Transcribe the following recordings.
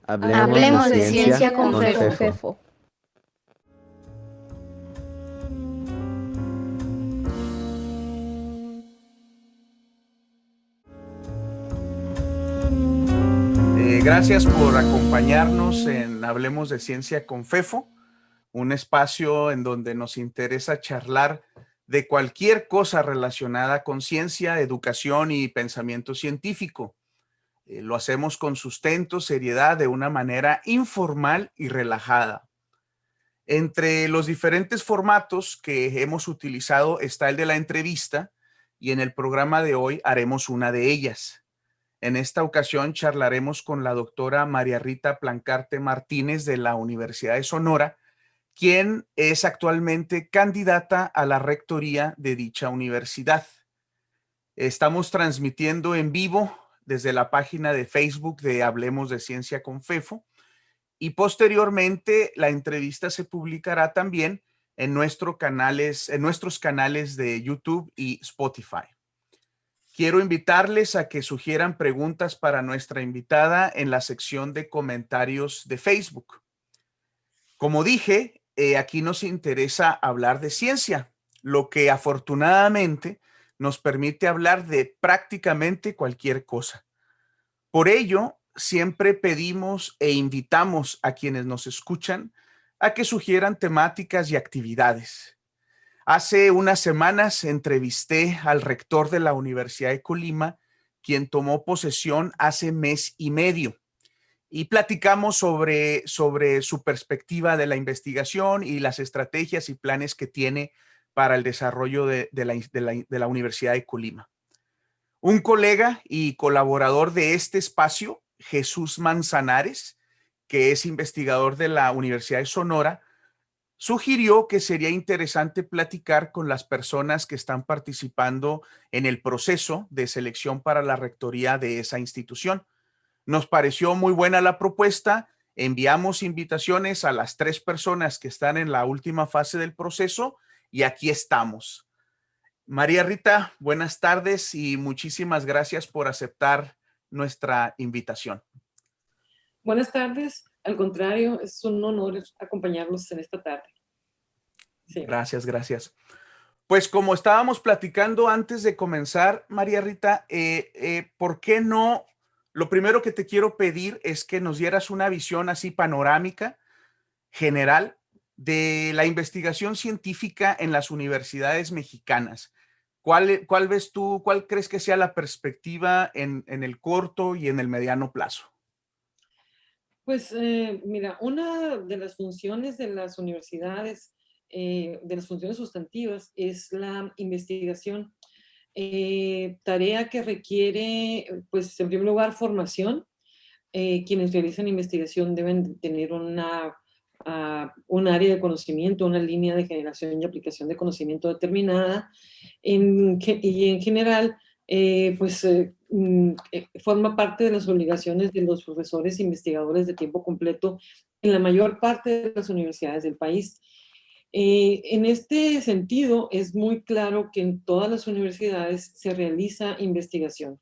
Hablemos de ciencia con Fefo. Fefo. Gracias por acompañarnos en Hablemos de Ciencia con Fefo, un espacio en donde nos interesa charlar de cualquier cosa relacionada con ciencia, educación y pensamiento científico. Lo hacemos con sustento, seriedad, de una manera informal y relajada. Entre los diferentes formatos que hemos utilizado está el de la entrevista, y en el programa de hoy haremos una de ellas. En esta ocasión charlaremos con la doctora María Rita Plancarte Martínez de la Universidad de Sonora, quien es actualmente candidata a la rectoría de dicha universidad. Estamos transmitiendo en vivo desde la página de Facebook de Hablemos de Ciencia con Fefo, y posteriormente la entrevista se publicará también en nuestros canales de YouTube y Spotify. Quiero invitarles a que sugieran preguntas para nuestra invitada en la sección de comentarios de Facebook. Como dije, aquí nos interesa hablar de ciencia, lo que afortunadamente nos permite hablar de prácticamente cualquier cosa. Por ello, siempre pedimos e invitamos a quienes nos escuchan a que sugieran temáticas y actividades. Hace unas semanas entrevisté al rector de la Universidad de Colima, quien tomó posesión hace mes y medio, y platicamos sobre su perspectiva de la investigación y las estrategias y planes que tiene para el desarrollo de la Universidad de Colima. Un colega y colaborador de este espacio, Jesús Manzanares, que es investigador de la Universidad de Sonora, sugirió que sería interesante platicar con las personas que están participando en el proceso de selección para la rectoría de esa institución. Nos pareció muy buena la propuesta. Enviamos invitaciones a las 3 personas que están en la última fase del proceso y aquí estamos. María Rita, buenas tardes y muchísimas gracias por aceptar nuestra invitación. Buenas tardes, al contrario, es un honor acompañarlos en esta tarde. Sí. Gracias, gracias. Pues como estábamos platicando antes de comenzar, María Rita, ¿por qué no? Lo primero que te quiero pedir es que nos dieras una visión así panorámica, general, de la investigación científica en las universidades mexicanas. ¿Cuál ves tú, cuál crees que sea la perspectiva en el corto y en el mediano plazo? Pues mira, una de las funciones de las universidades, de las funciones sustantivas, es la investigación, tarea que requiere, pues en primer lugar, formación. Quienes realizan investigación deben tener un área de conocimiento, una línea de generación y aplicación de conocimiento determinada, y en general, forma parte de las obligaciones de los profesores e investigadores de tiempo completo en la mayor parte de las universidades del país. En este sentido, es muy claro que en todas las universidades se realiza investigación.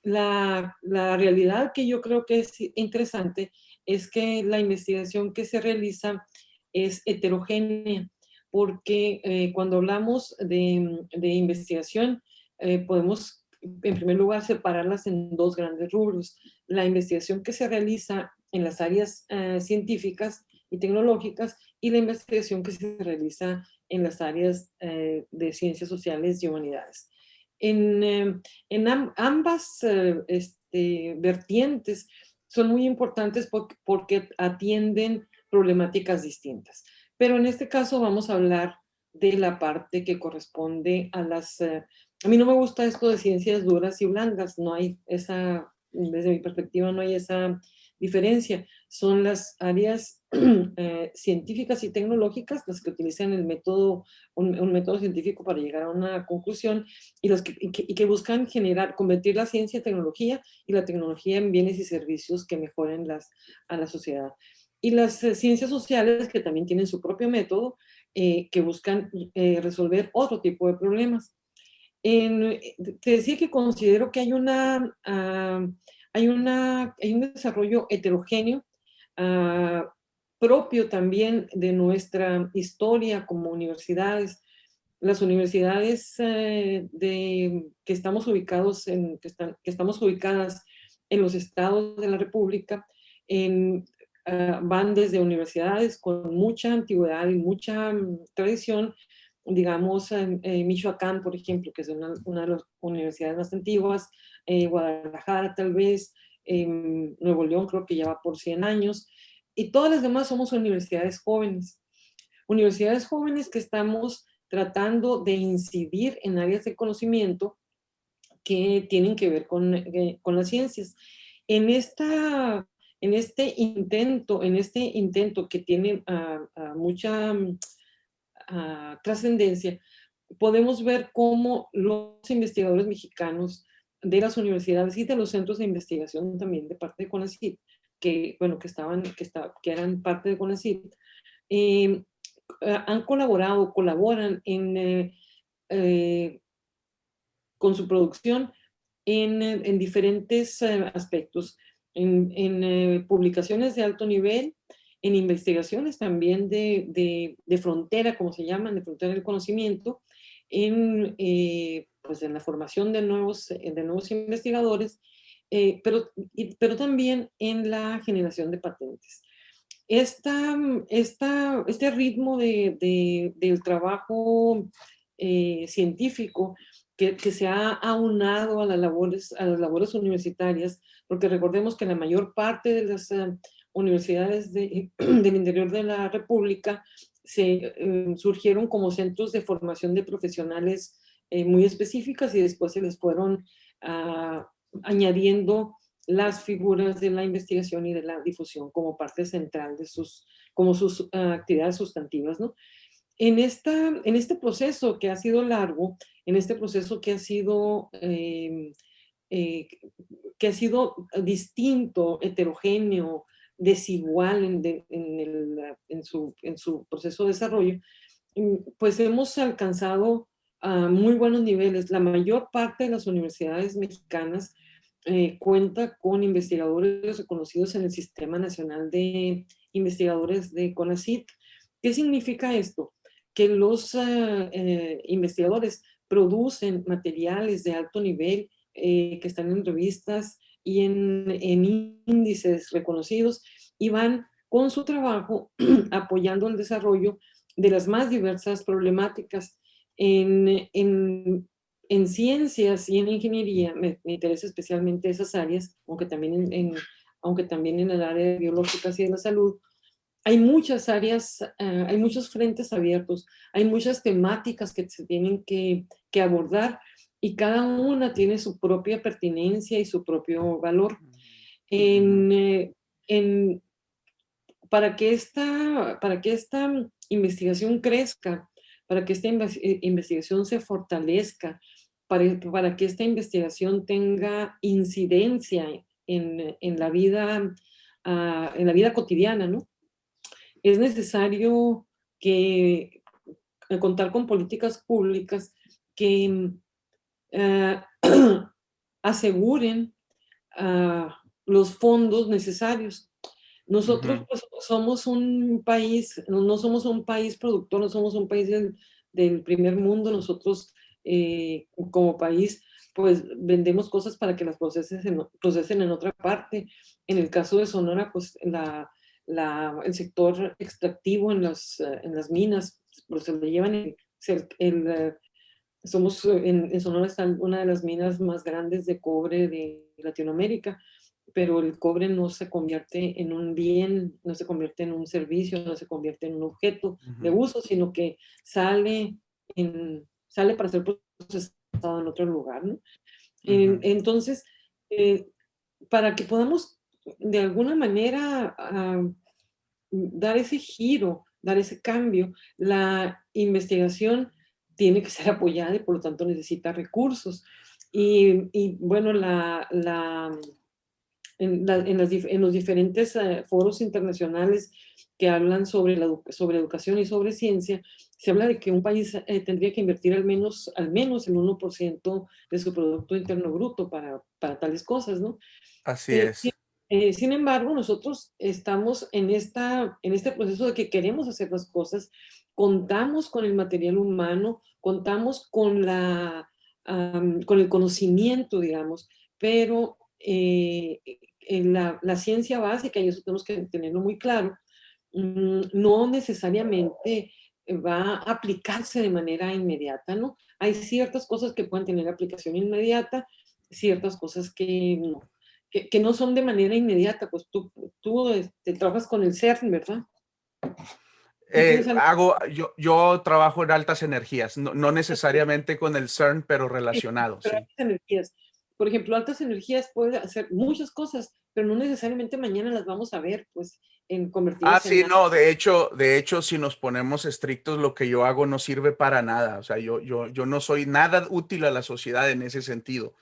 La realidad que yo creo que es interesante es que la investigación que se realiza es heterogénea, porque cuando hablamos de investigación, podemos, en primer lugar, separarlas en dos grandes rubros. La investigación que se realiza en las áreas científicas y tecnológicas, y la investigación que se realiza en las áreas de ciencias sociales y humanidades. En ambas vertientes son muy importantes porque atienden problemáticas distintas. Pero en este caso vamos a hablar de la parte que corresponde a las... a mí no me gusta esto de ciencias duras y blandas, no hay esa, desde mi perspectiva no hay esa diferencia. Son las áreas científicas y tecnológicas las que utilizan el método, un método científico para llegar a una conclusión, y que buscan convertir la ciencia en tecnología y la tecnología en bienes y servicios que mejoren a la sociedad. Y las ciencias sociales, que también tienen su propio método, que buscan resolver otro tipo de problemas. Te decía que considero que hay un desarrollo heterogéneo, propio también de nuestra historia como universidades. Las universidades que estamos ubicadas en los estados de la República van desde universidades con mucha antigüedad y mucha tradición, digamos, Michoacán, por ejemplo, que es una de las universidades más antiguas, Guadalajara tal vez, Nuevo León creo que ya va por 100 años, y todas las demás somos universidades jóvenes que estamos tratando de incidir en áreas de conocimiento que tienen que ver con las ciencias. En este intento que tiene mucha trascendencia, podemos ver cómo los investigadores mexicanos de las universidades y de los centros de investigación también de parte de CONACYT, que eran parte de CONACYT, colaboran con su producción en diferentes aspectos, en publicaciones de alto nivel, en investigaciones también de frontera, como se llaman, de frontera del conocimiento, pues en la formación de nuevos investigadores, pero también en la generación de patentes. Este ritmo del trabajo científico que se ha aunado a las labores universitarias, porque recordemos que la mayor parte de las universidades del interior de la República surgieron como centros de formación de profesionales muy específicas y después se les fueron añadiendo las figuras de la investigación y de la difusión como parte central de sus actividades sustantivas, ¿no? En este proceso que ha sido largo, en este proceso que ha sido distinto, heterogéneo, desigual en su proceso de desarrollo, pues hemos alcanzado muy buenos niveles. La mayor parte de las universidades mexicanas cuenta con investigadores reconocidos en el Sistema Nacional de Investigadores de CONACYT. ¿Qué significa esto? Que los investigadores producen materiales de alto nivel que están en revistas y en índices reconocidos y van con su trabajo apoyando el desarrollo de las más diversas problemáticas en ciencias y en ingeniería. Me interesa especialmente esas áreas, aunque también en el área de biológicas y de la salud. Hay muchas áreas, hay muchos frentes abiertos, hay muchas temáticas que se tienen que abordar y cada una tiene su propia pertinencia y su propio valor. Para que esta investigación crezca, para que esta investigación se fortalezca, para que esta investigación tenga incidencia en la vida cotidiana, ¿no? Es necesario contar con políticas públicas que aseguren los fondos necesarios. Nosotros pues, somos un país, no somos un país productor, no somos un país del primer mundo. Nosotros como país pues vendemos cosas para que las procesen en otra parte. En el caso de Sonora, pues el sector extractivo en las minas, pues se lo llevan en Sonora está una de las minas más grandes de cobre de Latinoamérica, pero el cobre no se convierte en un bien, no se convierte en un servicio, no se convierte en un objeto de uso, sino que sale para ser procesado en otro lugar, ¿no? Entonces, para que podamos de alguna manera dar ese giro, dar ese cambio, la investigación tiene que ser apoyada y por lo tanto necesita recursos. Y bueno, en los diferentes foros internacionales que hablan sobre educación y sobre ciencia, se habla de que un país tendría que invertir al menos el 1% de su Producto Interno Bruto para tales cosas, ¿no? Así Eh, sin, es. sin embargo, nosotros estamos en este proceso de que queremos hacer las cosas, contamos con el material humano, contamos con el conocimiento, digamos, pero en la ciencia básica, y eso tenemos que tenerlo muy claro, no necesariamente va a aplicarse de manera inmediata, ¿no? Hay ciertas cosas que pueden tener aplicación inmediata, ciertas cosas que no, que no son de manera inmediata, pues tú trabajas con el CERN, ¿verdad? Tú tienes algo Yo trabajo en altas energías, no necesariamente con el CERN, pero relacionado, pero sí. altas energías. Por ejemplo, altas energías pueden hacer muchas cosas, pero no necesariamente mañana las vamos a ver, pues, convertidas en Sí, nada. no, de hecho, si nos ponemos estrictos, lo que yo hago no sirve para nada. O sea, yo no soy nada útil a la sociedad en ese sentido.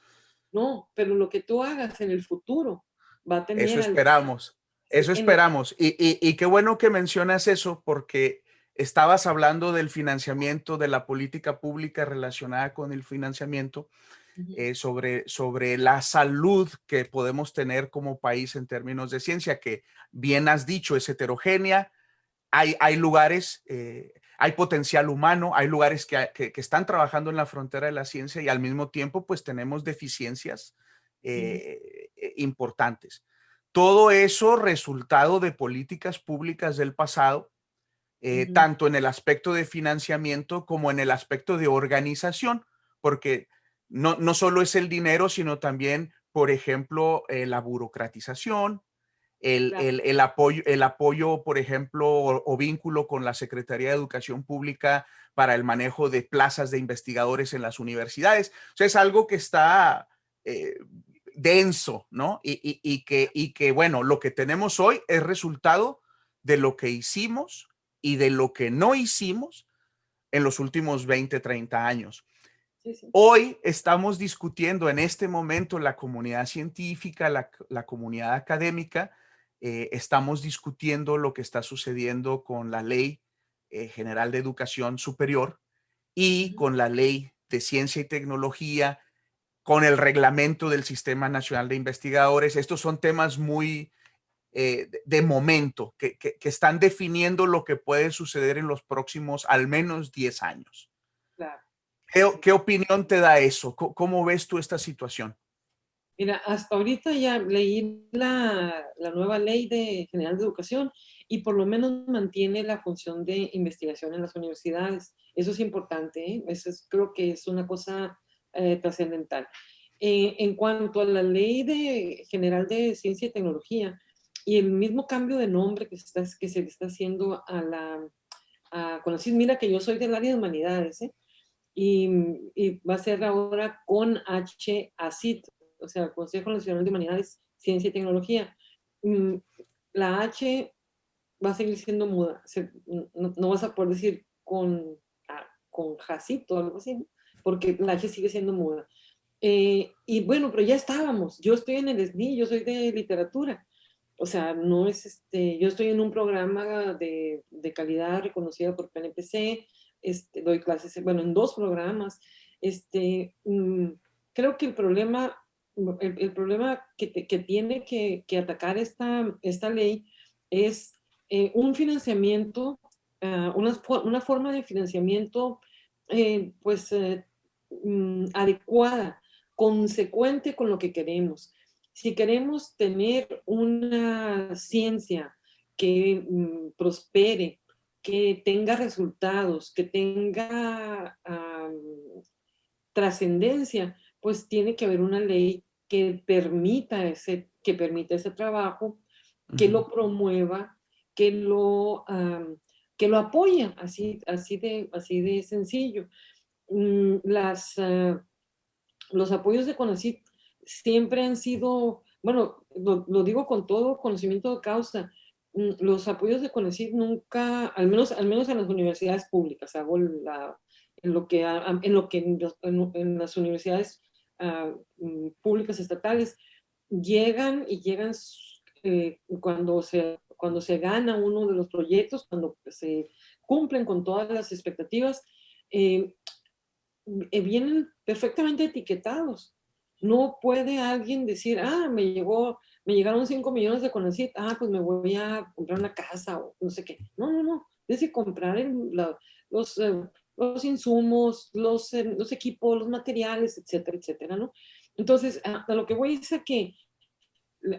No, pero lo que tú hagas en el futuro va a Eso tener algo esperamos, eso en el... esperamos. Y qué bueno que mencionas eso, porque estabas hablando del financiamiento, de la política pública relacionada con el financiamiento, sobre la salud que podemos tener como país en términos de ciencia, que bien has dicho, es heterogénea. Hay lugares, hay potencial humano, hay lugares que están trabajando en la frontera de la ciencia y al mismo tiempo pues tenemos deficiencias importantes. Todo eso resultado de políticas públicas del pasado, tanto en el aspecto de financiamiento como en el aspecto de organización, porque no solo es el dinero, sino también, por ejemplo, la burocratización, el apoyo, por ejemplo, o vínculo con la Secretaría de Educación Pública para el manejo de plazas de investigadores en las universidades. O sea, es algo que está denso, ¿no? Y que, bueno, lo que tenemos hoy es resultado de lo que hicimos y de lo que no hicimos en los últimos 20, 30 años. Sí, sí. Hoy estamos discutiendo en este momento la comunidad científica, la comunidad académica, estamos discutiendo lo que está sucediendo con la Ley General de Educación Superior y con la Ley de Ciencia y Tecnología, con el reglamento del Sistema Nacional de Investigadores. Estos son temas muy de momento que están definiendo lo que puede suceder en los próximos al menos 10 años. Claro. ¿Qué opinión te da eso? ¿Cómo ves tú esta situación? Mira, hasta ahorita ya leí la nueva ley general de educación y por lo menos mantiene la función de investigación en las universidades. Eso es importante, ¿eh? Creo que es una cosa trascendental. En cuanto a la ley general de ciencia y tecnología y el mismo cambio de nombre que se le está haciendo con mira que yo soy del área de humanidades, ¿eh? Y va a ser ahora con ACIT, o sea, Consejo Nacional de Humanidades, Ciencia y Tecnología. La H va a seguir siendo muda, no vas a poder decir con Jacito o algo así, ¿no? Porque la H sigue siendo muda. Y bueno, pero ya estábamos, yo estoy en el SNI, yo soy de literatura, o sea, no es yo estoy en un programa de calidad reconocida por PNPC, doy clases, bueno, en 2 programas. Creo que el problema que tiene que atacar esta ley es un financiamiento, una forma de financiamiento pues adecuada, consecuente con lo que queremos. Si queremos tener una ciencia que prospere, que tenga resultados, que tenga trascendencia, pues tiene que haber una ley que permita ese trabajo, que lo promueva, que lo, que lo apoye, así de sencillo. Los apoyos de CONACYT siempre han sido, bueno, lo digo con todo conocimiento de causa, los apoyos de CONACYT nunca, al menos en las universidades públicas, hago en lo que en las universidades públicas estatales llegan cuando se gana uno de los proyectos, cuando cumplen con todas las expectativas, vienen perfectamente etiquetados. No puede alguien decir, me llegaron 5 millones de CONACYT, pues me voy a comprar una casa o no sé qué. No, no, no. Tienes que comprar los insumos, los equipos, los materiales, etcétera, etcétera, ¿no? Entonces, a lo que voy es a que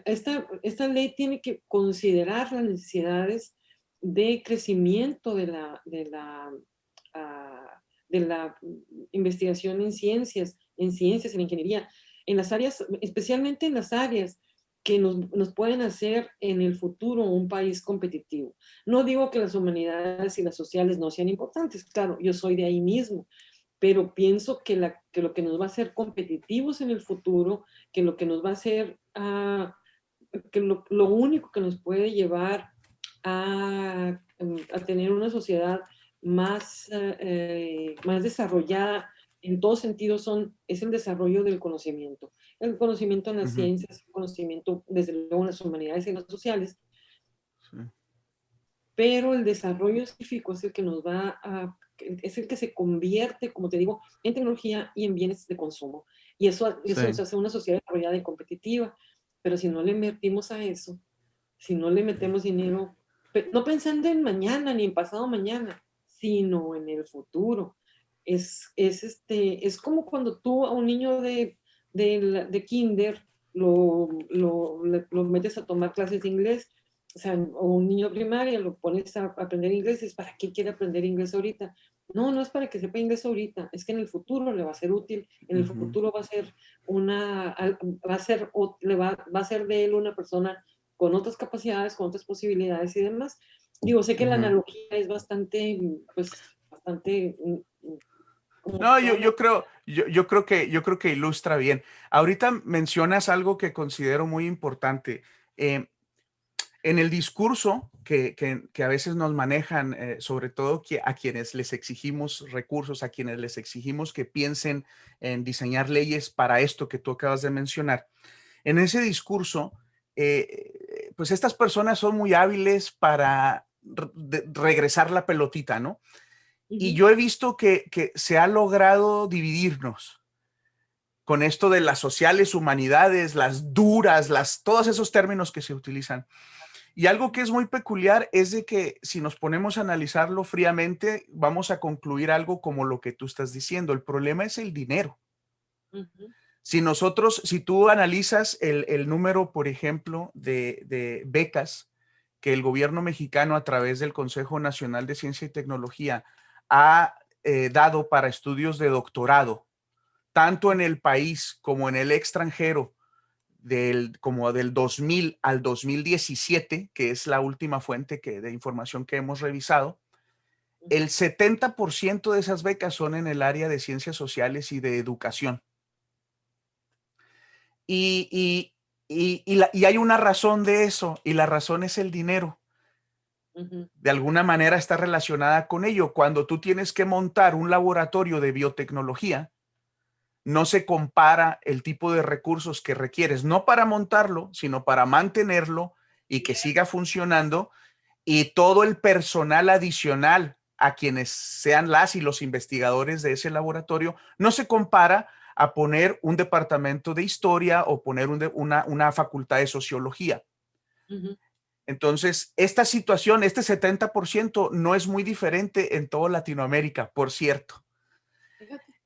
esta ley tiene que considerar las necesidades de crecimiento de la investigación en ciencias, en ingeniería, en las áreas, especialmente en las áreas que nos pueden hacer en el futuro un país competitivo. No digo que las humanidades y las sociales no sean importantes, claro, yo soy de ahí mismo, pero pienso que lo que nos va a hacer competitivos en el futuro, que lo que nos va a hacer, que lo único que nos puede llevar a tener una sociedad más desarrollada en todos sentidos es el desarrollo del conocimiento. El conocimiento en las ciencias, el conocimiento desde luego en las humanidades y en las sociales. Sí. Pero el desarrollo científico es el que es el que se convierte, como te digo, en tecnología y en bienes de consumo. Y eso nos hace una sociedad desarrollada y competitiva. Pero si no le invertimos a eso, si no le metemos dinero, no pensando en mañana ni en pasado mañana, sino en el futuro. Es como cuando tú a un niño de kinder lo metes a tomar clases de inglés, o sea, o un niño primaria lo pones a aprender inglés, es ¿para qué quiere aprender inglés ahorita? No, no es para que sepa inglés ahorita, es que en el futuro le va a ser útil, en el futuro va a ser de él una persona con otras capacidades, con otras posibilidades y demás. Digo, sé que la analogía es bastante. No, yo creo que ilustra bien. Ahorita mencionas algo que considero muy importante. En el discurso que a veces nos manejan, sobre todo a quienes les exigimos recursos, a quienes les exigimos que piensen en diseñar leyes para esto que tú acabas de mencionar, en ese discurso, pues estas personas son muy hábiles para regresar la pelotita, ¿no? Y yo he visto que se ha logrado dividirnos con esto de las sociales, humanidades, las duras, todos esos términos que se utilizan. Y algo que es muy peculiar es de que si nos ponemos a analizarlo fríamente, vamos a concluir algo como lo que tú estás diciendo. El problema es el dinero. Si tú analizas el número, por ejemplo, de becas que el gobierno mexicano a través del Consejo Nacional de Ciencia y Tecnología ha dado para estudios de doctorado, tanto en el país como en el extranjero, como del 2000 al 2017, que es la última fuente de información que hemos revisado, el 70% de esas becas son en el área de ciencias sociales y de educación. Y hay una razón de eso, y la razón es el dinero. De alguna manera está relacionada con ello. Cuando tú tienes que montar un laboratorio de biotecnología, no se compara el tipo de recursos que requieres, no para montarlo, sino para mantenerlo y que siga funcionando, y todo el personal adicional a quienes sean las y los investigadores de ese laboratorio, no se compara a poner un departamento de historia o poner una facultad de sociología. Entonces, esta situación, este 70% no es muy diferente en toda Latinoamérica, por cierto.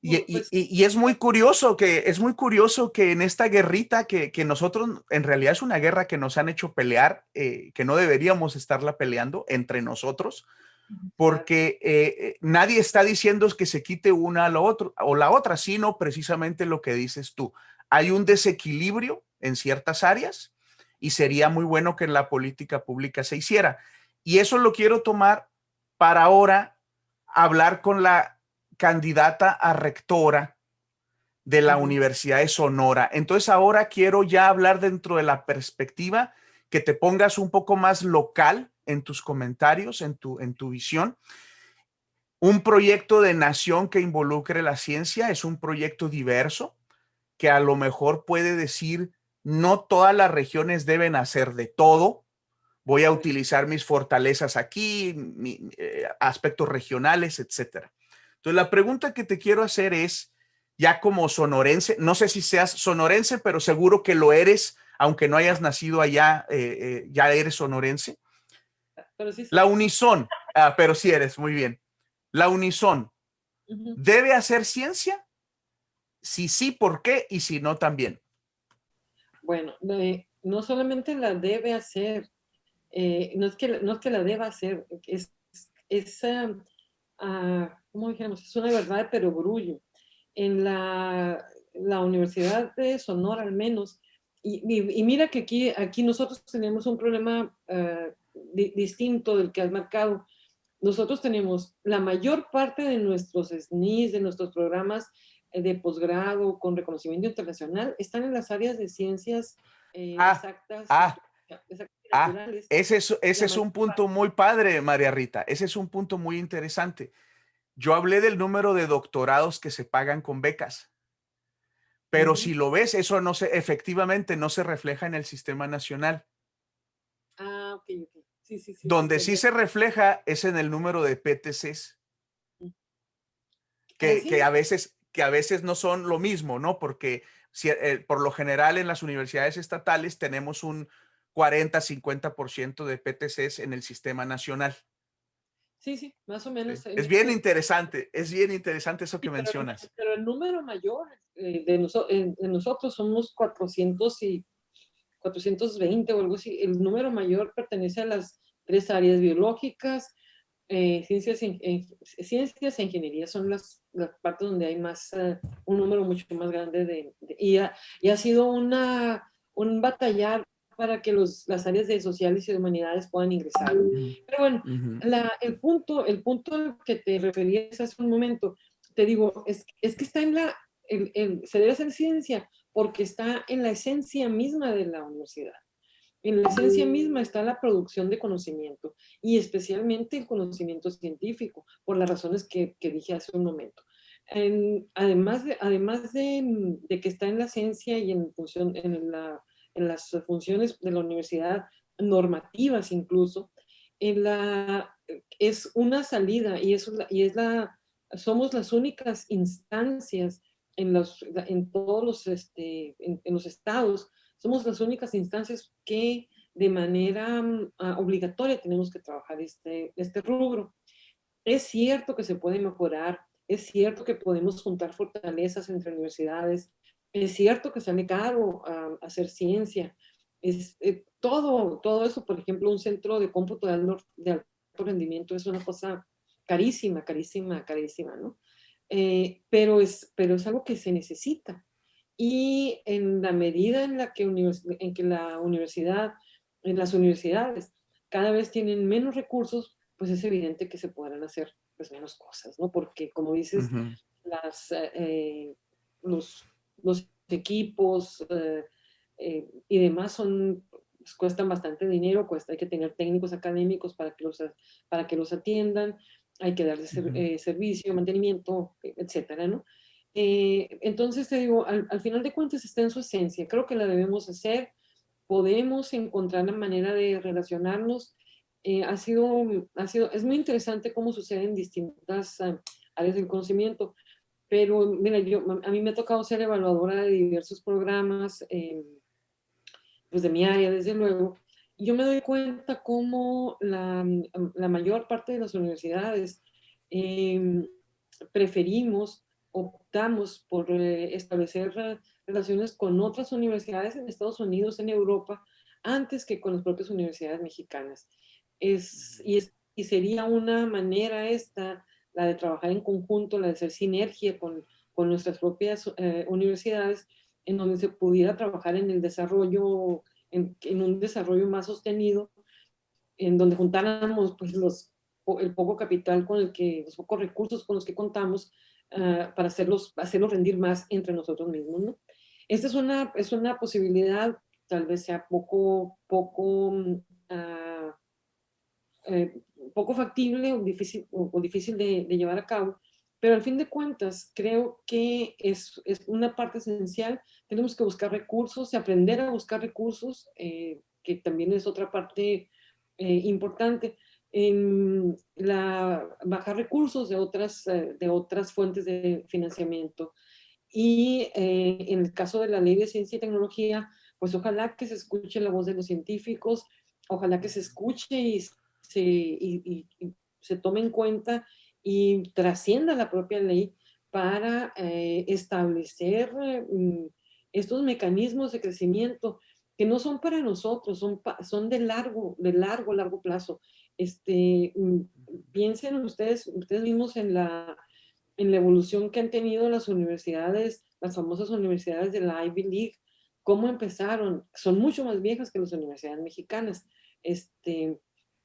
Y es muy curioso que en esta guerrita que nosotros, en realidad es una guerra que nos han hecho pelear, que no deberíamos estarla peleando entre nosotros, porque nadie está diciendo que se quite una a la otra, sino precisamente lo que dices tú. Hay un desequilibrio en ciertas áreas y sería muy bueno que en la política pública se hiciera. Y eso lo quiero tomar para ahora hablar con la candidata a rectora de la Universidad de Sonora. Entonces ahora quiero ya hablar dentro de la perspectiva, que te pongas un poco más local en tus comentarios, en tu visión. Un proyecto de nación que involucre la ciencia es un proyecto diverso, que a lo mejor puede decir no todas las regiones deben hacer de todo. voy a utilizar mis fortalezas aquí, aspectos regionales, etcétera. Entonces, la pregunta que te quiero hacer es, ya como sonorense, no sé si seas sonorense, pero seguro que lo eres, aunque no hayas nacido allá, ya eres sonorense. Pero sí, La Unison, pero sí eres, muy bien. La Unison, ¿debe hacer ciencia? Si sí, ¿por qué? Y si no, también. Bueno, no solamente la debe hacer, no es que la deba hacer, es ¿cómo dijéramos? Es una verdad de perogrullo. En la Universidad de Sonora, al menos, y mira que aquí nosotros tenemos un problema distinto del que has marcado. Nosotros tenemos la mayor parte de nuestros SNIs, de nuestros programas de posgrado con reconocimiento internacional, están en las áreas de ciencias exactas, exactas y naturales. Ese La es un mayor punto parte. muy padre, María Rita. Ese es un punto muy interesante. Yo hablé del número de doctorados que se pagan con becas, pero si lo ves, eso no se, efectivamente no se refleja en el sistema nacional. Ok. Sí. Donde sí se refleja es en el número de PTCs, que a veces no son lo mismo, ¿no? Porque por lo general en las universidades estatales tenemos un 40-50% de PTCs en el sistema nacional. Sí, más o menos. Es bien interesante eso que mencionas. Pero el número mayor de nosotros somos 420 o algo así. El número mayor pertenece a las 3 áreas biológicas, ciencias e ingeniería son las partes donde hay más, un número mucho más grande y ha sido un batallar para que las áreas de sociales y de humanidades puedan ingresar. Pero bueno, el punto al que te referías hace un momento, te digo, es que está se debe hacer ciencia porque está en la esencia misma de la universidad. En la esencia misma está la producción de conocimiento y especialmente el conocimiento científico, por las razones que dije hace un momento. Además de que está en la ciencia y en las funciones de la universidad, normativas incluso, es una salida somos las únicas instancias en todos en los estados, somos las únicas instancias que de manera obligatoria tenemos que trabajar este rubro. Es cierto que se puede mejorar, es cierto que podemos juntar fortalezas entre universidades, es cierto que sale caro hacer ciencia, todo eso, por ejemplo, un centro de cómputo de alto rendimiento es una cosa carísima, ¿no? Pero es algo que se necesita. Y en la medida en la que las universidades cada vez tienen menos recursos, pues es evidente que se podrán hacer pues menos cosas, ¿no? Porque como dices, los equipos y demás pues, cuestan bastante dinero, hay que tener técnicos académicos para que los atiendan, hay que darles servicio, mantenimiento, etcétera, ¿no? Entonces te digo, al final de cuentas está en su esencia, creo que la debemos hacer, podemos encontrar la manera de relacionarnos. Es muy interesante cómo sucede en distintas áreas del conocimiento, pero mira, a mí me ha tocado ser evaluadora de diversos programas, pues de mi área, desde luego, y yo me doy cuenta cómo la mayor parte de las universidades optamos por establecer relaciones con otras universidades en Estados Unidos, en Europa, antes que con las propias universidades mexicanas. Y sería una manera la de trabajar en conjunto, la de hacer sinergia con nuestras propias universidades, en donde se pudiera trabajar en el desarrollo, en un desarrollo más sostenido, en donde juntáramos pues el poco capital los pocos recursos con los que contamos para hacerlos rendir más entre nosotros mismos, ¿no? Esta es una posibilidad, tal vez sea poco factible o difícil de llevar a cabo, pero al fin de cuentas creo que es una parte esencial. Tenemos que buscar recursos y aprender a buscar recursos, que también es otra parte importante. Bajar recursos de otras fuentes de financiamiento. Y en el caso de la Ley de Ciencia y Tecnología, pues ojalá que se escuche la voz de los científicos, ojalá que se escuche y se tome en cuenta y trascienda la propia ley para establecer estos mecanismos de crecimiento que no son para nosotros, son de largo plazo. Piensen ustedes mismos en la evolución que han tenido las universidades, las famosas universidades de la Ivy League, cómo empezaron, son mucho más viejas que las universidades mexicanas,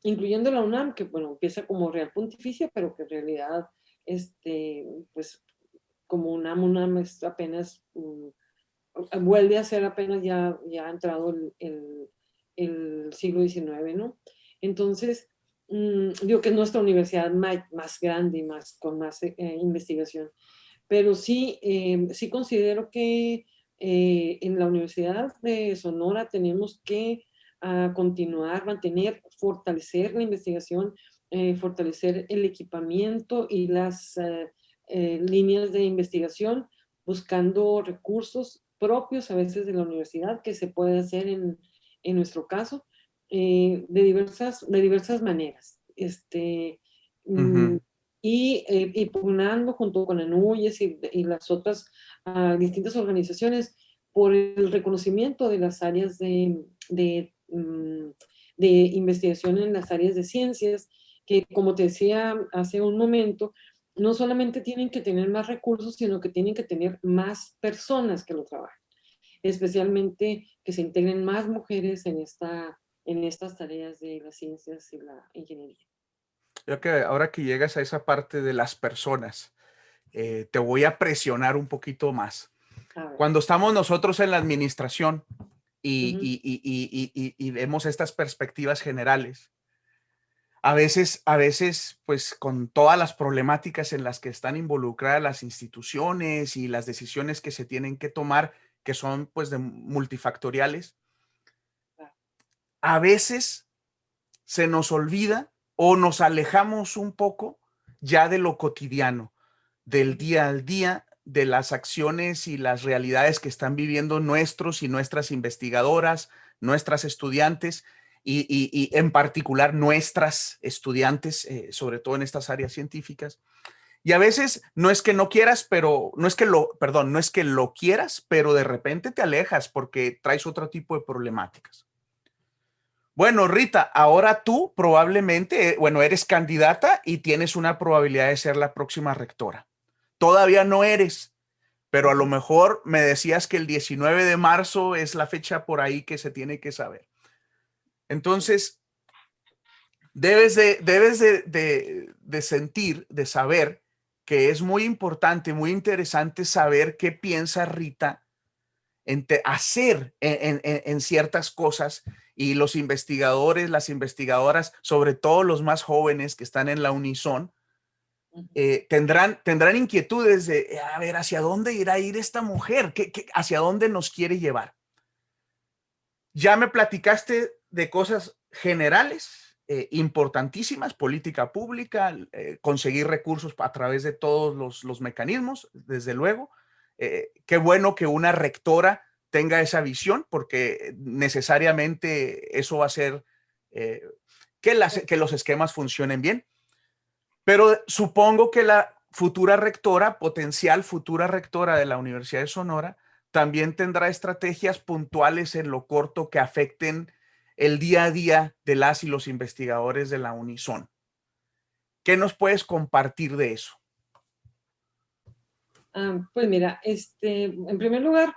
incluyendo la UNAM, que bueno, empieza como Real Pontificia, pero que en realidad, pues como UNAM es apenas, vuelve a ser apenas ya ha entrado el siglo XIX, ¿no? Entonces, digo que es nuestra universidad más grande y con más investigación. Pero sí, sí considero que en la Universidad de Sonora tenemos que continuar, mantener, fortalecer la investigación, fortalecer el equipamiento y las líneas de investigación, buscando recursos propios a veces de la universidad que se puede hacer en nuestro caso, de diversas maneras. Y pugnando junto con ANUYES y las otras distintas organizaciones por el reconocimiento de las áreas de investigación en las áreas de ciencias, que como te decía hace un momento, no solamente tienen que tener más recursos, sino que tienen que tener más personas que lo trabajen, especialmente que se integren más mujeres en estas tareas de las ciencias y la ingeniería. Yo que ahora que llegas a esa parte de las personas, te voy a presionar un poquito más. Cuando estamos nosotros en la administración y vemos estas perspectivas generales, a veces, pues con todas las problemáticas en las que están involucradas las instituciones y las decisiones que se tienen que tomar, que son pues multifactoriales, a veces se nos olvida o nos alejamos un poco ya de lo cotidiano, del día al día, de las acciones y las realidades que están viviendo nuestros y nuestras investigadoras, nuestras estudiantes y en particular nuestras estudiantes, sobre todo en estas áreas científicas. Y a veces no es que no quieras, pero no es que lo quieras, pero de repente te alejas porque traes otro tipo de problemáticas. Bueno, Rita, ahora tú probablemente, bueno, eres candidata y tienes una probabilidad de ser la próxima rectora. Todavía no eres, pero a lo mejor me decías que el 19 de marzo es la fecha por ahí que se tiene que saber. Entonces, debes de sentir, de saber que es muy importante, muy interesante saber qué piensa Rita hacer en ciertas cosas, y los investigadores, las investigadoras, sobre todo los más jóvenes que están en la Unison, tendrán inquietudes de, a ver, ¿hacia dónde irá a ir esta mujer? ¿Hacia dónde nos quiere llevar? Ya me platicaste de cosas generales, importantísimas, política pública, conseguir recursos a través de todos los mecanismos, desde luego. Qué bueno que una rectora tenga esa visión, porque necesariamente eso va a hacer que los esquemas funcionen bien. Pero supongo que la futura rectora, potencial futura rectora de la Universidad de Sonora, también tendrá estrategias puntuales en lo corto que afecten el día a día de las y los investigadores de la Unison. ¿Qué nos puedes compartir de eso? Pues mira, en primer lugar,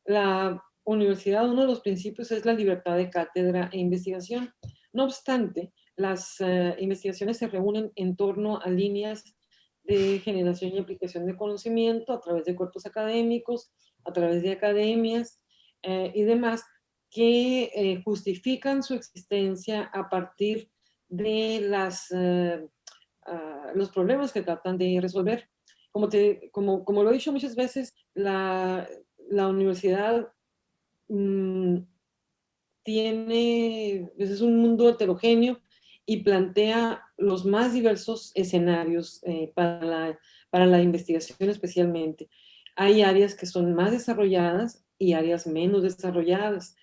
la universidad, uno de los principios es la libertad de cátedra e investigación. No obstante, las investigaciones se reúnen en torno a líneas de generación y aplicación de conocimiento a través de cuerpos académicos, a través de academias y demás, que justifican su existencia a partir de los problemas que tratan de resolver. Como lo he dicho muchas veces, la universidad pues es un mundo heterogéneo y plantea los más diversos escenarios para la investigación especialmente. Hay áreas que son más desarrolladas y áreas menos desarrolladas.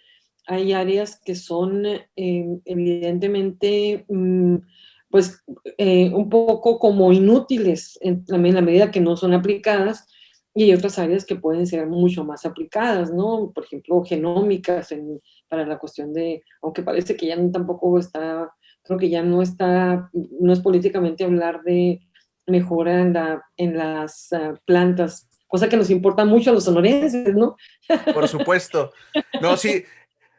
Hay áreas que son evidentemente pues un poco como inútiles en la medida que no son aplicadas, y hay otras áreas que pueden ser mucho más aplicadas, ¿no? Por ejemplo, genómicas para la cuestión de, aunque parece que ya tampoco está, creo que ya no está, no es políticamente hablar de mejora en las plantas, cosa que nos importa mucho a los sonorenses, ¿no? Por supuesto. No, sí,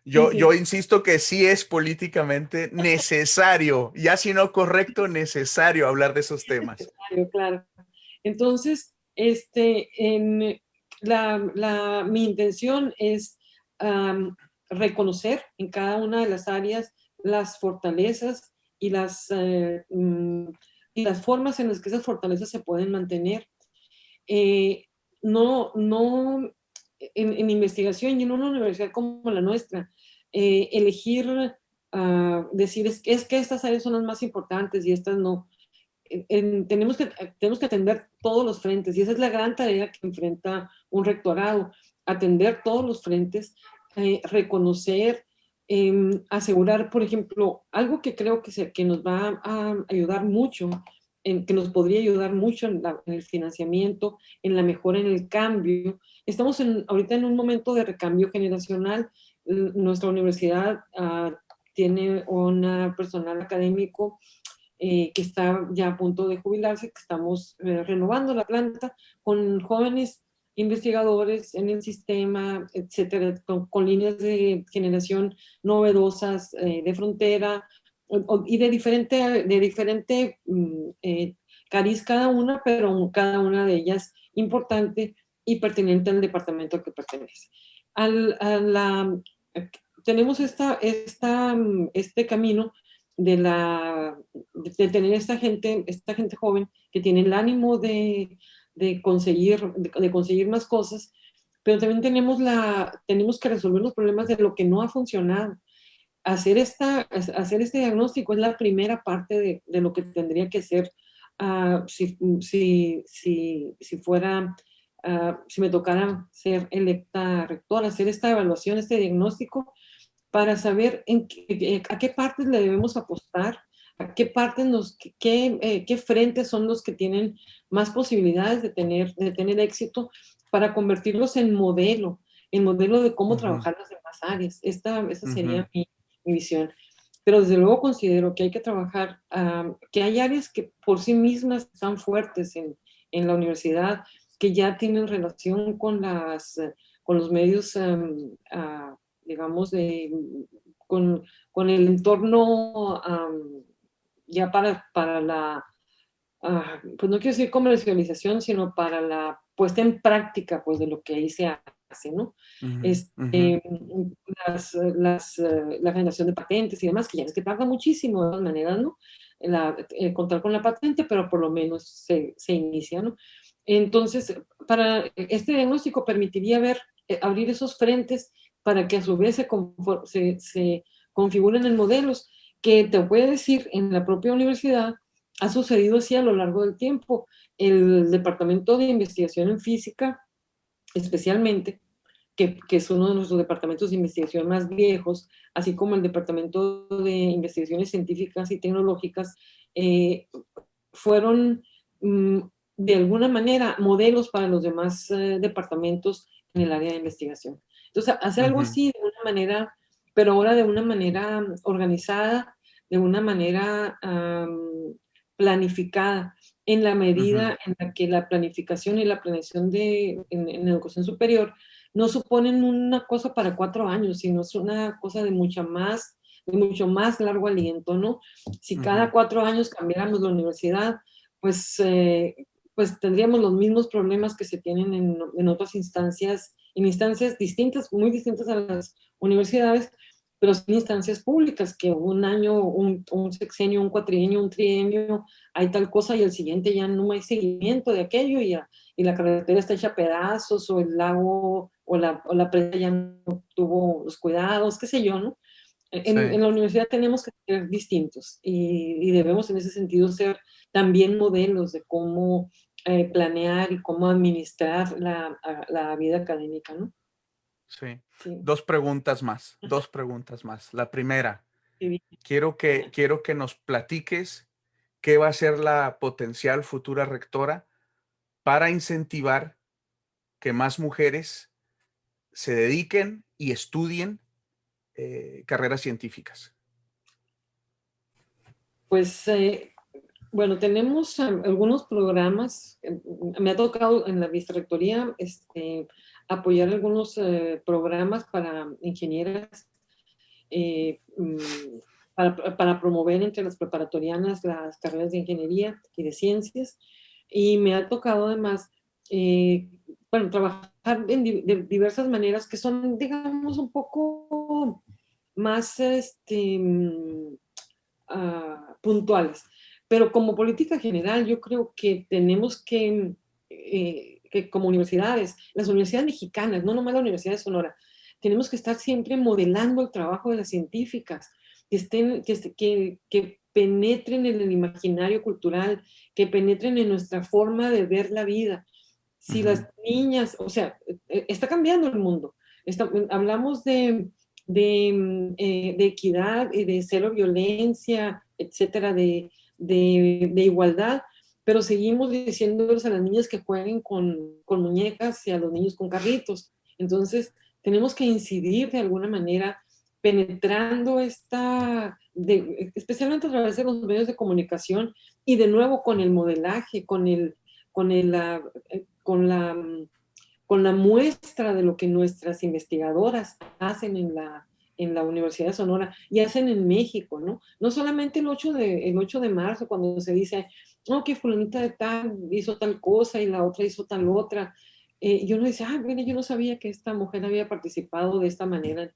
Sí, yo sí. insisto que sí es políticamente necesario, ya si no correcto, necesario hablar de esos temas. Claro, claro. Entonces, mi intención es reconocer en cada una de las áreas las fortalezas y las formas en las que esas fortalezas se pueden mantener. Eh, no, en investigación y en una universidad como la nuestra, elegir, decir es que estas áreas son las más importantes y estas no. Tenemos que atender todos los frentes, y esa es la gran tarea que enfrenta un rectorado: atender todos los frentes, reconocer, asegurar, por ejemplo, algo que creo que nos va a ayudar mucho, que nos podría ayudar mucho en el financiamiento, en la mejora, en el cambio. Estamos ahorita en un momento de recambio generacional. Nuestra universidad tiene un personal académico que está ya a punto de jubilarse, que estamos renovando la planta con jóvenes investigadores en el sistema, etcétera, con líneas de generación novedosas, de frontera y de diferente cariz cada una, pero cada una de ellas importante y pertinente al departamento al que pertenece. Al, a la, Tenemos este camino de tener esta gente joven que tiene el ánimo de conseguir más cosas, pero también tenemos que resolver los problemas de lo que no ha funcionado. Hacer este diagnóstico es la primera parte de lo que tendría que ser si me tocara ser electa rectora, hacer esta evaluación, este diagnóstico, para saber a qué partes le debemos apostar, a qué partes qué frentes son los que tienen más posibilidades de tener éxito, para convertirlos en modelo de cómo trabajar las demás áreas. Esa sería mi visión. Pero desde luego considero que hay que trabajar, que hay áreas que por sí mismas están fuertes en la universidad, que ya tienen relación con los medios, digamos, con el entorno, ya para la, pues no quiero decir comercialización, sino para la puesta en práctica, pues, de lo que ahí se hace, ¿no? La generación de patentes y demás, que ya es que tarda muchísimo de todas maneras, ¿no? Contar con la patente, pero por lo menos se inicia, ¿no? Entonces, para este diagnóstico permitiría abrir esos frentes para que a su vez se configuren en modelos que, te voy a decir, en la propia universidad ha sucedido así a lo largo del tiempo. El Departamento de Investigación en Física, especialmente, que es uno de nuestros departamentos de investigación más viejos, así como el Departamento de Investigaciones Científicas y Tecnológicas, fueron de alguna manera modelos para los demás departamentos en el área de investigación. Entonces, hacer algo así de una manera, pero ahora de una manera organizada, de una manera planificada, en la medida en la que la planificación y la planeación en educación superior no suponen una cosa para 4 años, sino es una cosa de mucho más largo aliento, ¿no? Si cada 4 años cambiáramos la universidad, pues, pues tendríamos los mismos problemas que se tienen en otras instancias, en instancias distintas, muy distintas a las universidades, pero son instancias públicas, que un año, un sexenio, un cuatrienio, un trienio, hay tal cosa, y el siguiente ya no hay seguimiento de aquello, y la carretera está hecha a pedazos, o el lago o la presa ya no tuvo los cuidados, qué sé yo, ¿no? Sí. En la universidad tenemos que ser distintos y debemos en ese sentido ser también modelos de cómo planear y cómo administrar la vida académica, ¿no? Sí. Sí, Dos preguntas más. La primera, sí. quiero que nos platiques qué va a ser la potencial futura rectora para incentivar que más mujeres se dediquen y estudien carreras científicas. Pues bueno, tenemos algunos programas. Me ha tocado en la vicerrectoría apoyar algunos programas para ingenieras, eh, mm, para promover entre las preparatorianas las carreras de ingeniería y de ciencias. Y me ha tocado además, eh, bueno, trabajar de diversas maneras que son, digamos, un poco más puntuales. Pero como política general, yo creo que tenemos que como universidades, las universidades mexicanas, no nomás la Universidad de Sonora, tenemos que estar siempre modelando el trabajo de las científicas, que penetren en el imaginario cultural, que penetren en nuestra forma de ver la vida. Si las niñas, o sea, está cambiando el mundo. Hablamos de equidad y de cero violencia, etcétera, de igualdad, pero seguimos diciéndoles a las niñas que jueguen con muñecas y a los niños con carritos. Entonces, tenemos que incidir de alguna manera penetrando especialmente a través de los medios de comunicación y de nuevo con el modelaje, con el, la, con la con la muestra de lo que nuestras investigadoras hacen en la Universidad de Sonora y hacen en México, ¿no? No solamente el 8 de marzo, cuando se dice, no, que fulanita de tal hizo tal cosa y la otra hizo tal otra. Y uno dice, mire, yo no sabía que esta mujer había participado de esta manera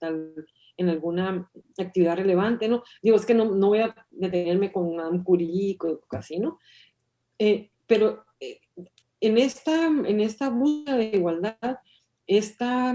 en alguna actividad relevante, ¿no? Digo, es que no voy a detenerme con Madame Curie, así, ¿no? Pero en esta búsqueda de igualdad, esta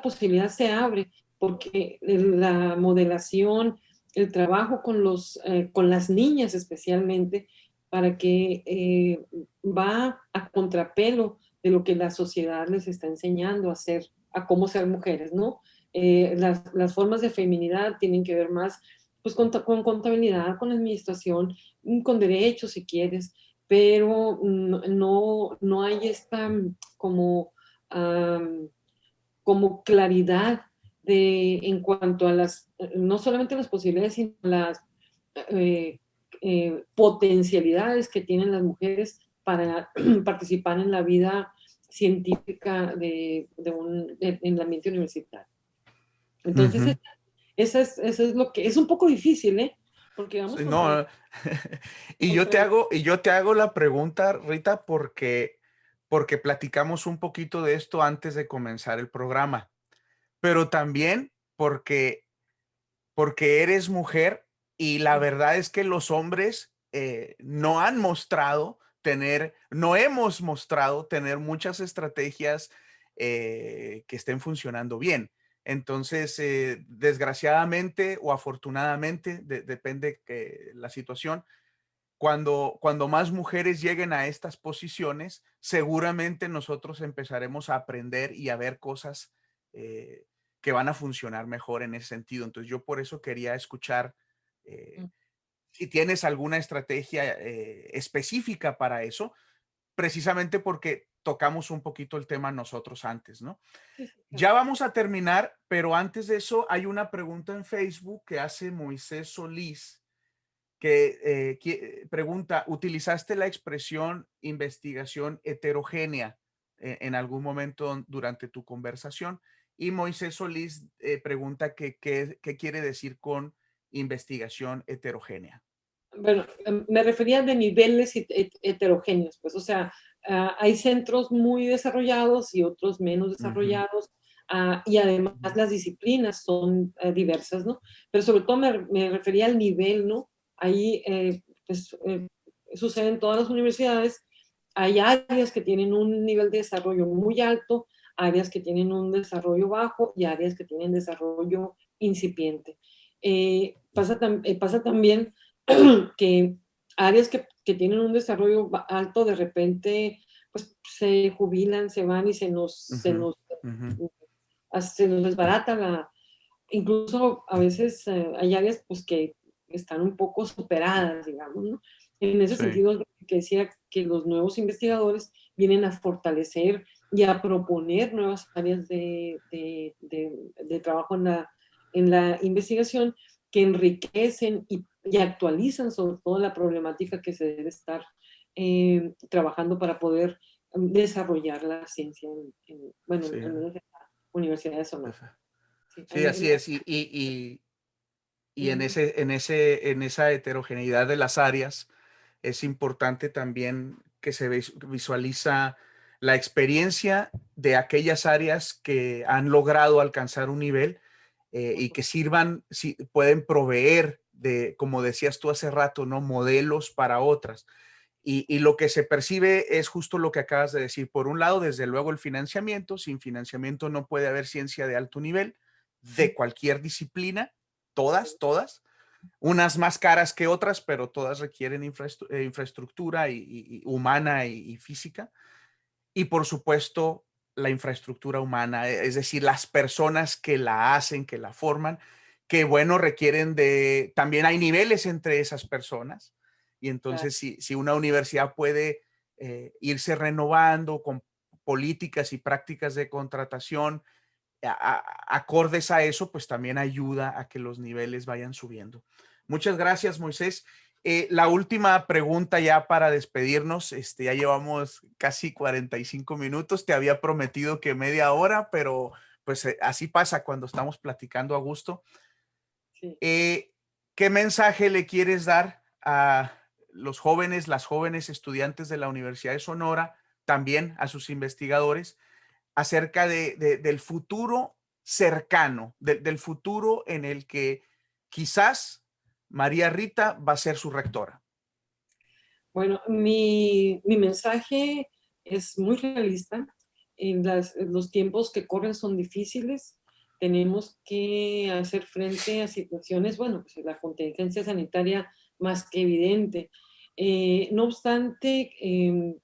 posibilidad se abre porque la modelación, el trabajo con las niñas especialmente, para que va a contrapelo de lo que la sociedad les está enseñando a hacer, a cómo ser mujeres, ¿no? Las formas de feminidad tienen que ver más pues, con contabilidad, con administración, con derechos si quieres, pero no hay esta como, como claridad en cuanto a no solamente las posibilidades, sino las eh, potencialidades que tienen las mujeres para participar en la vida científica en el ambiente universitario. Entonces, eso es lo que es un poco difícil, ¿eh? Porque vamos Sí, contra... no, y yo te hago la pregunta, Rita, porque platicamos un poquito de esto antes de comenzar el programa, pero también porque eres mujer y la verdad es que los hombres no hemos mostrado tener muchas estrategias que estén funcionando bien. Entonces, desgraciadamente o afortunadamente, depende la situación, cuando más mujeres lleguen a estas posiciones, seguramente nosotros empezaremos a aprender y a ver cosas eh, que van a funcionar mejor en ese sentido. Entonces, yo por eso quería escuchar si tienes alguna estrategia específica para eso, precisamente porque tocamos un poquito el tema nosotros antes, ¿no? Sí, sí, claro. Ya vamos a terminar, pero antes de eso hay una pregunta en Facebook que hace Moisés Solís que pregunta, ¿utilizaste la expresión investigación heterogénea en algún momento durante tu conversación? Y Moisés Solís pregunta qué quiere decir con investigación heterogénea. Bueno, me refería de niveles heterogéneos, pues, o sea, hay centros muy desarrollados y otros menos desarrollados, y además las disciplinas son diversas, ¿no? Pero sobre todo me refería al nivel, ¿no? Ahí, pues, sucede en todas las universidades, hay áreas que tienen un nivel de desarrollo muy alto, áreas que tienen un desarrollo bajo y áreas que tienen desarrollo incipiente. Pasa también que áreas que tienen un desarrollo alto, de repente, pues se jubilan, se van y se nos desbarata incluso a veces hay áreas pues que están un poco superadas, digamos, ¿no? En ese Sí. sentido, que decía que los nuevos investigadores vienen a fortalecer y a proponer nuevas áreas de trabajo en la investigación, que enriquecen y actualizan sobre todo la problemática que se debe estar trabajando para poder desarrollar la ciencia bueno, Sí, al menos en la Universidad de Sonora. Sí, sí, así es. Y en esa heterogeneidad de las áreas es importante también que se visualiza la experiencia de aquellas áreas que han logrado alcanzar un nivel y que sirvan, si, pueden proveer de, como decías tú hace rato, ¿no? Modelos para otras. Y lo que se percibe es justo lo que acabas de decir. Por un lado, desde luego, el financiamiento. Sin financiamiento no puede haber ciencia de alto nivel de cualquier disciplina, todas, unas más caras que otras, pero todas requieren infraestructura humana y física. Y por supuesto, la infraestructura humana, es decir, las personas que la hacen, que la forman, que bueno, requieren de, también hay niveles entre esas personas. Y entonces, si una universidad puede irse renovando con políticas y prácticas de contratación acordes a eso, pues también ayuda a que los niveles vayan subiendo. Muchas gracias, Moisés. La última pregunta ya para despedirnos, ya llevamos casi 45 minutos, te había prometido que media hora, pero pues así pasa cuando estamos platicando a gusto. Sí. ¿Qué mensaje le quieres dar a los jóvenes, las jóvenes estudiantes de la Universidad de Sonora, también a sus investigadores, acerca del futuro cercano, del futuro en el que quizás María Rita va a ser su rectora? Bueno, mi mensaje es muy realista. Los tiempos que corren son difíciles. Tenemos que hacer frente a situaciones, bueno, pues la contingencia sanitaria más que evidente. No obstante,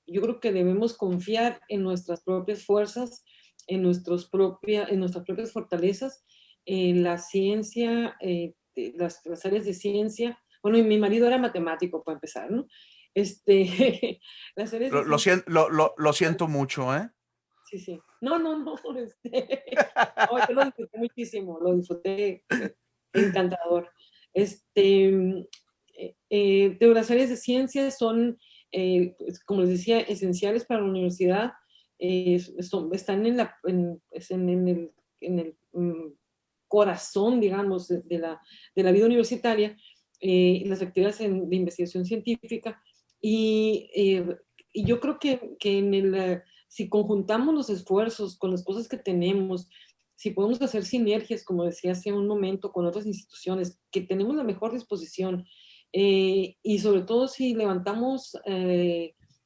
yo creo que debemos confiar en nuestras propias fuerzas, en nuestras propias fortalezas, en la ciencia, las áreas de ciencia. Bueno, y mi marido era matemático, para empezar, ¿no? Las áreas de ciencia. Lo siento mucho, ¿eh? Sí, sí. No, no, no, no, yo lo disfruté muchísimo, lo disfruté encantador. De las áreas de ciencias son, pues, como les decía, esenciales para la universidad. Están en el corazón, digamos, de la vida universitaria, las actividades de investigación científica. Y yo creo que si conjuntamos los esfuerzos con las cosas que tenemos, si podemos hacer sinergias, como decía hace un momento, con otras instituciones, que tenemos la mejor disposición, y sobre todo si levantamos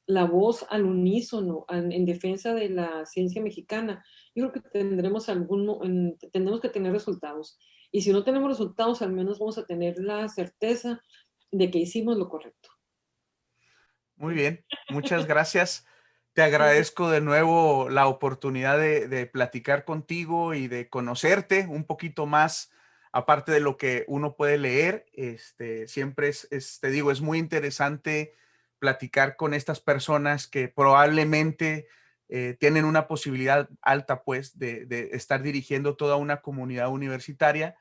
la voz al unísono en defensa de la ciencia mexicana, yo creo que tendremos que tener resultados. Y si no tenemos resultados, al menos vamos a tener la certeza de que hicimos lo correcto. Muy bien, muchas gracias. Te agradezco de nuevo la oportunidad de platicar contigo y de conocerte un poquito más, aparte de lo que uno puede leer. Siempre te digo, es muy interesante platicar con estas personas que probablemente tienen una posibilidad alta, pues, de estar dirigiendo toda una comunidad universitaria.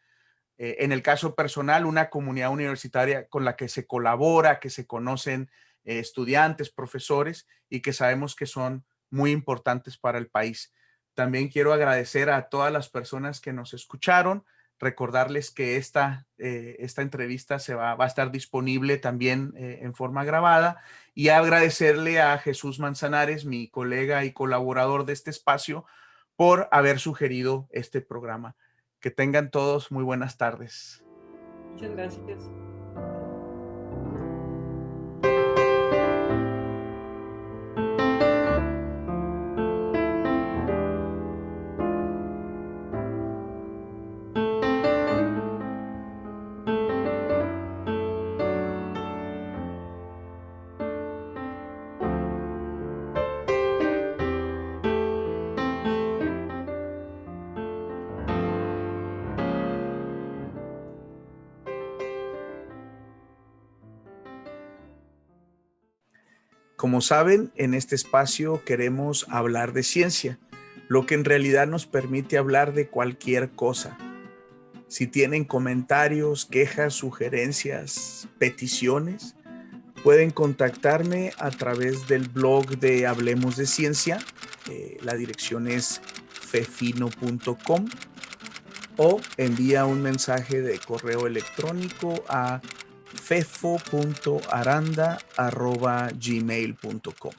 En el caso personal, una comunidad universitaria con la que se colabora, que se conocen estudiantes, profesores y que sabemos que son muy importantes para el país. También quiero agradecer a todas las personas que nos escucharon, recordarles que esta entrevista va a estar disponible también en forma grabada, y agradecerle a Jesús Manzanares, mi colega y colaborador de este espacio, por haber sugerido este programa. Que tengan todos muy buenas tardes. Muchas gracias. Como saben, en este espacio queremos hablar de ciencia, lo que en realidad nos permite hablar de cualquier cosa. Si tienen comentarios, quejas, sugerencias, peticiones, pueden contactarme a través del blog de Hablemos de Ciencia. La dirección es fefino.com, o envía un mensaje de correo electrónico a fefo.aranda@gmail.com.